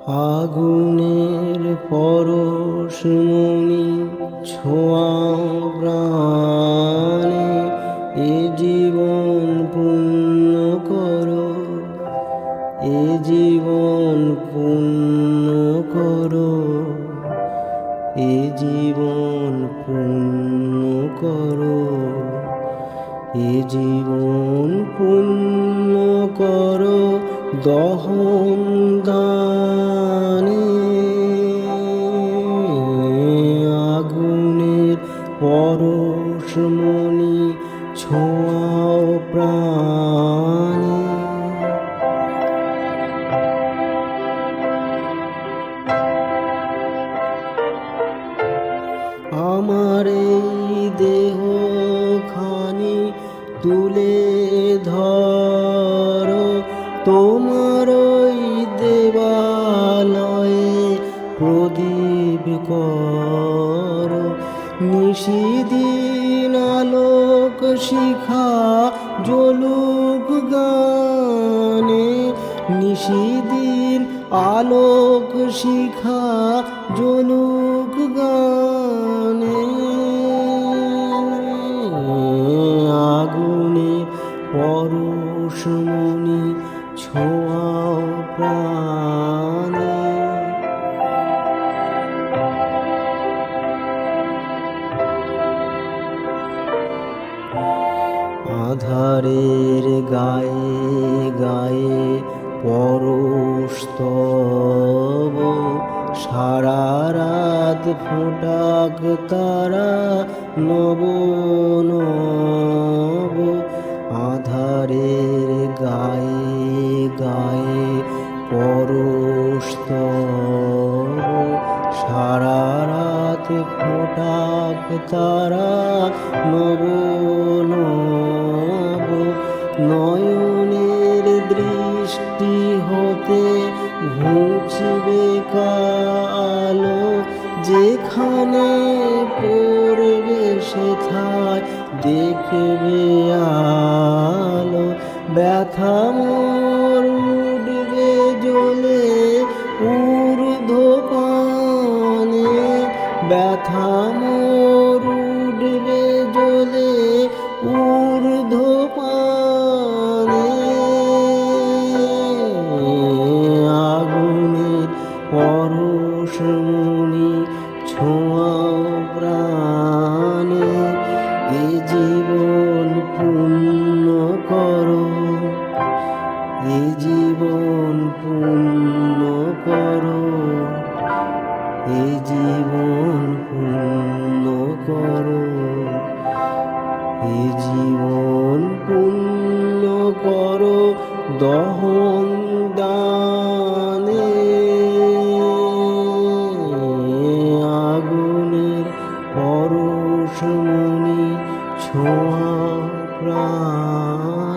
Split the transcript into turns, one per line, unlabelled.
আগুনের পরশমণি ছোঁয়াও প্রাণে, এ জীবন পূর্ণ করো, এ জীবন পূর্ণ করো, এ জীবন পূর্ণ করো, এ জীবন পূর্ণ করো দহন দানে। আগুনের পরশমণি ছোঁয়াও প্রাণে। আমার এই দেহ খানি তুলে ধরো, তোমার ওই দেবালয়ে প্রদীপ করো। নিশিদিন আলোক শিখা জ্বলুক গানে, নিশিদিন আলোক শিখা জ্বলুক গানে। আগুনের পরশমণি ছোঁয়াও প্রাণে। আধারের গায়ে গায়ে পরশস্তব, সারা রাত ফোটাক তারা নব নব। আধারের গায়ে গায়ে পরশস্তব, সারা রাত ফোটাক তারা নব নব। নয়নের দৃষ্টি হতে ঘুচবে কালো, যেখানে পড়বে সেথায় দেখবে আলো। ব্যথা মোর উঠবে জ্বলে ঊর্ধ্বপানে, ব্যথা মোর উঠবে জ্বলে ঊর্ধ্বপানে। আগুনের পরশমণি ছোঁয়াও প্রাণে, এ জীবন পূর্ণ করো, এ জীবন পূর্ণ করো, এ জীবন পূর্ণ করো, এ জীবন পূর্ণ করো দহন দানে। আগুনের পরশমণি ছোঁয়াও প্রাণ।